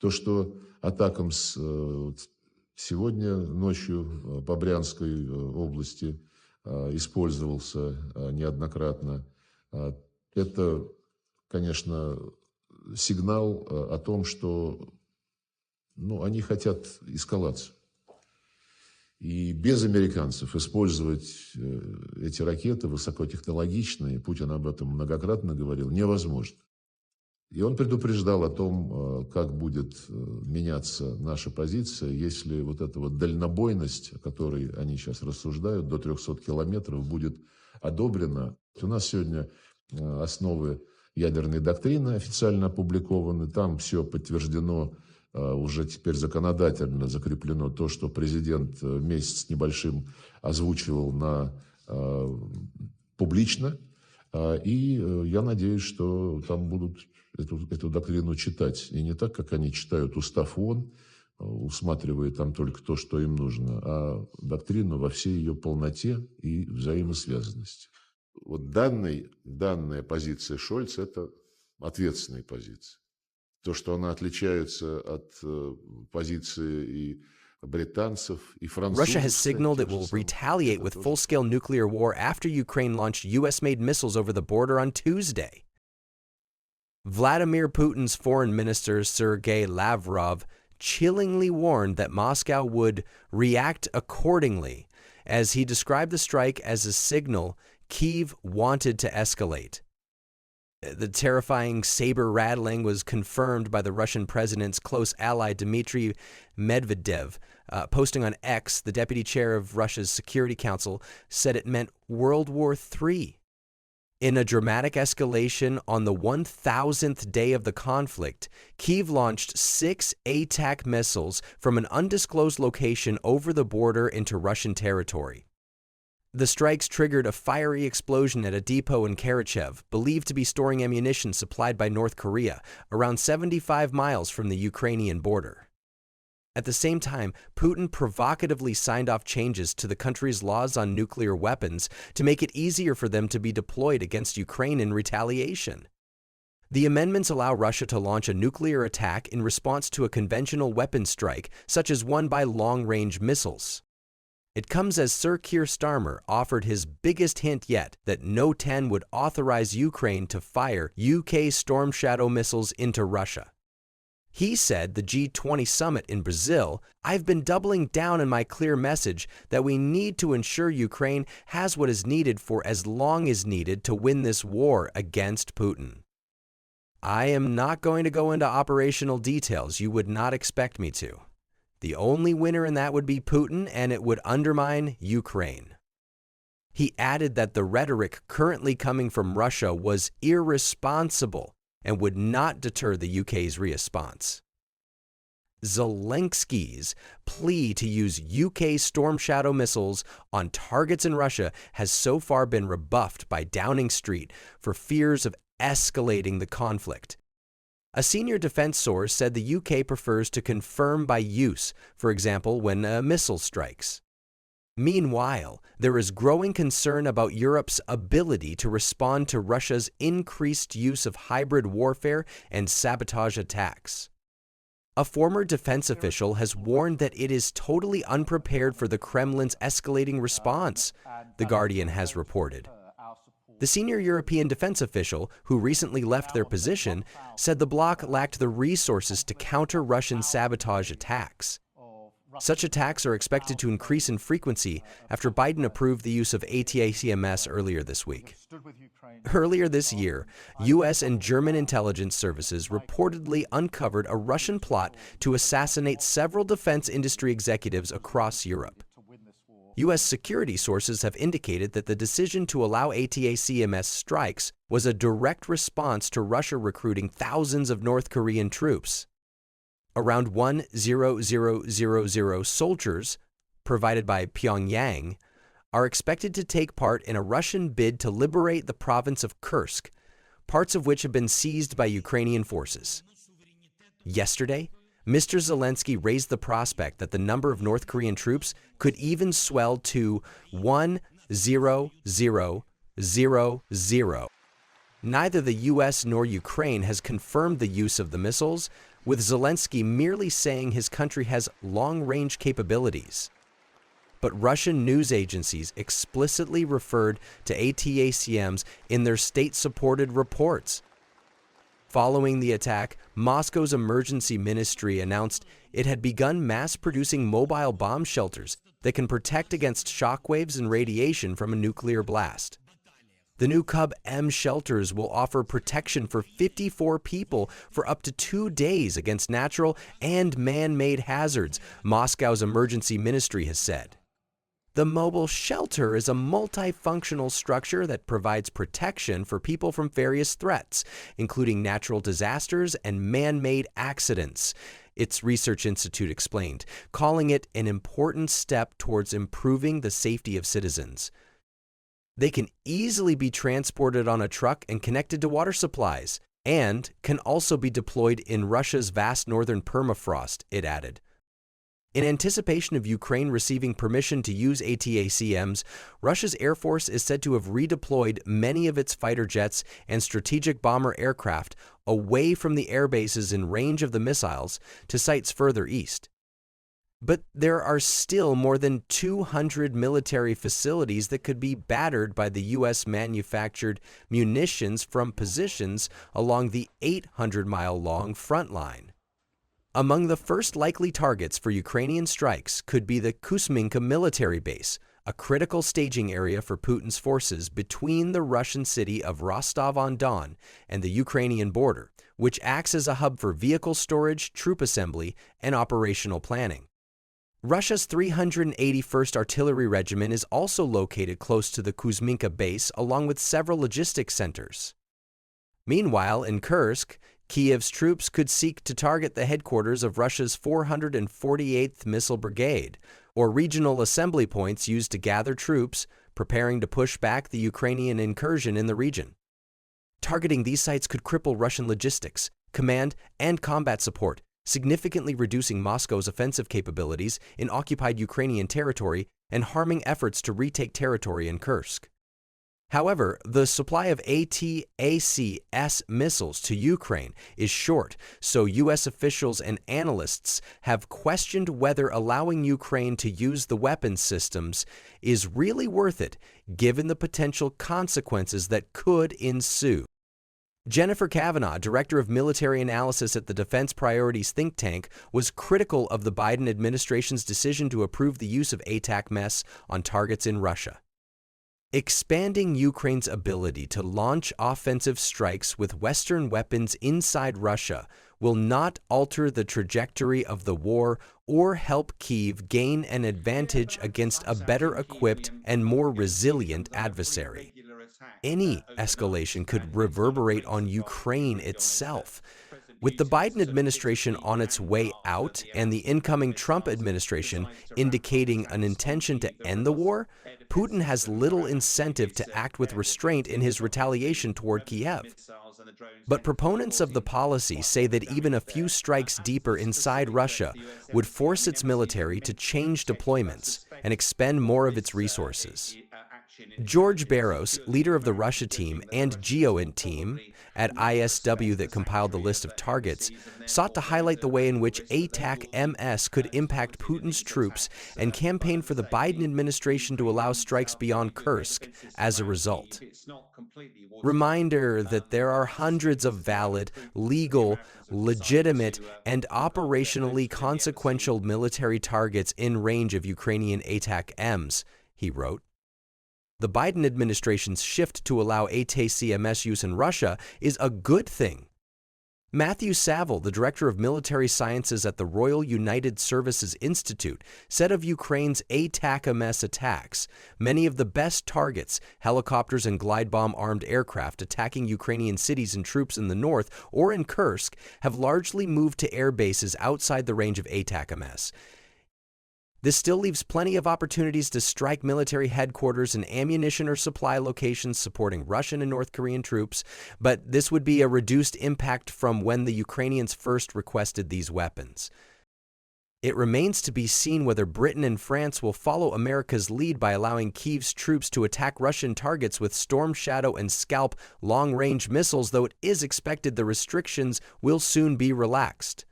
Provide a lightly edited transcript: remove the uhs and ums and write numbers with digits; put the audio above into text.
То, что ATACMS сегодня ночью по Брянской области использовался неоднократно, это, конечно, сигнал о том, что они хотят эскалацию. И без американцев использовать эти ракеты высокотехнологичные, Путин об этом многократно говорил, невозможно. И он предупреждал о том, как будет меняться наша позиция, если вот эта вот дальнобойность, о которой они сейчас рассуждают, до 300 километров будет одобрена. У нас сегодня основы ядерной доктрины официально опубликованы, там все подтверждено, уже теперь законодательно закреплено то, что президент месяц с небольшим озвучивал публично. И я надеюсь, что там будут эту доктрину читать. И не так, как они читают устав ООН, усматривая там только то, что им нужно, а доктрину во всей ее полноте и взаимосвязанности. Вот данная позиция Шольца – это ответственная позиция. То, что она отличается от позиции и британцев, и французов. Russia has signaled it will retaliate with full-scale nuclear war after Ukraine launched U.S.-made missiles over the border on Tuesday. Vladimir Putin's foreign minister Sergei Lavrov chillingly warned that Moscow would react accordingly, as he described the strike as a signal Kyiv wanted to escalate. The terrifying saber rattling was confirmed by the Russian president's close ally Dmitry Medvedev. Posting on X, the deputy chair of Russia's Security Council said it meant World War III. In a dramatic escalation on the 1,000th day of the conflict, Kyiv launched 6 ATACMS missiles from an undisclosed location over the border into Russian territory. The strikes triggered a fiery explosion at a depot in Karachev, believed to be storing ammunition supplied by North Korea, around 75 miles from the Ukrainian border. At the same time, Putin provocatively signed off changes to the country's laws on nuclear weapons to make it easier for them to be deployed against Ukraine in retaliation. The amendments allow Russia to launch a nuclear attack in response to a conventional weapons strike, such as one by long-range missiles. It comes as Sir Keir Starmer offered his biggest hint yet that No 10 would authorize Ukraine to fire UK Storm Shadow missiles into Russia. He said the G20 summit in Brazil, "I've been doubling down on my clear message that we need to ensure Ukraine has what is needed for as long as needed to win this war against Putin. I am not going to go into operational details. You would not expect me to. The only winner in that would be Putin, and it would undermine Ukraine." He added that the rhetoric currently coming from Russia was irresponsible and would not deter the UK's response. Zelensky's plea to use UK Storm Shadow missiles on targets in Russia has so far been rebuffed by Downing Street for fears of escalating the conflict. A senior defense source said the UK prefers to confirm by use, for example, when a missile strikes. Meanwhile, there is growing concern about Europe's ability to respond to Russia's increased use of hybrid warfare and sabotage attacks. A former defense official has warned that it is totally unprepared for the Kremlin's escalating response, The Guardian has reported. The senior European defense official, who recently left their position, said the bloc lacked the resources to counter Russian sabotage attacks. Such attacks are expected to increase in frequency after Biden approved the use of ATACMS earlier this week. Earlier this year, U.S. and German intelligence services reportedly uncovered a Russian plot to assassinate several defense industry executives across Europe. U.S. security sources have indicated that the decision to allow ATACMS strikes was a direct response to Russia recruiting thousands of North Korean troops. Around 1,000 soldiers, provided by Pyongyang, are expected to take part in a Russian bid to liberate the province of Kursk, parts of which have been seized by Ukrainian forces. Yesterday, Mr. Zelensky raised the prospect that the number of North Korean troops could even swell to 1,000. Neither the U.S. nor Ukraine has confirmed the use of the missiles, with Zelensky merely saying his country has long-range capabilities. But Russian news agencies explicitly referred to ATACMS in their state-supported reports. Following the attack, Moscow's emergency ministry announced it had begun mass-producing mobile bomb shelters that can protect against shockwaves and radiation from a nuclear blast. The new Cub-M shelters will offer protection for 54 people for up to 2 days against natural and man-made hazards, Moscow's emergency ministry has said. The mobile shelter is a multifunctional structure that provides protection for people from various threats, including natural disasters and man-made accidents, its research institute explained, calling it an important step towards improving the safety of citizens. They can easily be transported on a truck and connected to water supplies, and can also be deployed in Russia's vast northern permafrost, it added. In anticipation of Ukraine receiving permission to use ATACMS, Russia's Air Force is said to have redeployed many of its fighter jets and strategic bomber aircraft away from the air bases in range of the missiles to sites further east. But there are still more than 200 military facilities that could be battered by the U.S.-manufactured munitions from positions along the 800-mile-long front line. Among the first likely targets for Ukrainian strikes could be the Kuzminka military base, a critical staging area for Putin's forces between the Russian city of Rostov-on-Don and the Ukrainian border, which acts as a hub for vehicle storage, troop assembly, and operational planning. Russia's 381st Artillery Regiment is also located close to the Kuzminka base, along with several logistics centers. Meanwhile, in Kursk, Kyiv's troops could seek to target the headquarters of Russia's 448th Missile Brigade, or regional assembly points used to gather troops, preparing to push back the Ukrainian incursion in the region. Targeting these sites could cripple Russian logistics, command, and combat support, significantly reducing Moscow's offensive capabilities in occupied Ukrainian territory and harming efforts to retake territory in Kursk. However, the supply of ATACMS missiles to Ukraine is short, so U.S. officials and analysts have questioned whether allowing Ukraine to use the weapons systems is really worth it, given the potential consequences that could ensue. Jennifer Kavanaugh, director of military analysis at the Defense Priorities think tank, was critical of the Biden administration's decision to approve the use of ATACMS on targets in Russia. Expanding Ukraine's ability to launch offensive strikes with Western weapons inside Russia will not alter the trajectory of the war or help Kyiv gain an advantage against a better equipped and more resilient adversary. Any escalation could reverberate on Ukraine itself. With the Biden administration on its way out and the incoming Trump administration indicating an intention to end the war, Putin has little incentive to act with restraint in his retaliation toward Kyiv. But proponents of the policy say that even a few strikes deeper inside Russia would force its military to change deployments and expend more of its resources. George Barros, leader of the Russia team and GeoInt team at ISW that compiled the list of targets, sought to highlight the way in which ATACMS could impact Putin's troops and campaigned for the Biden administration to allow strikes beyond Kursk as a result. Reminder that there are hundreds of valid, legal, legitimate, and operationally consequential military targets in range of Ukrainian ATACMS, he wrote. The Biden administration's shift to allow ATACMS use in Russia is a good thing. Matthew Saville, the director of military sciences at the Royal United Services Institute, said of Ukraine's ATACMS attacks, many of the best targets, helicopters and glide bomb-armed aircraft attacking Ukrainian cities and troops in the north or in Kursk, have largely moved to air bases outside the range of ATACMS. This still leaves plenty of opportunities to strike military headquarters and ammunition or supply locations supporting Russian and North Korean troops, but this would be a reduced impact from when the Ukrainians first requested these weapons. It remains to be seen whether Britain and France will follow America's lead by allowing Kyiv's troops to attack Russian targets with Storm Shadow and Scalp long-range missiles, though it is expected the restrictions will soon be relaxed.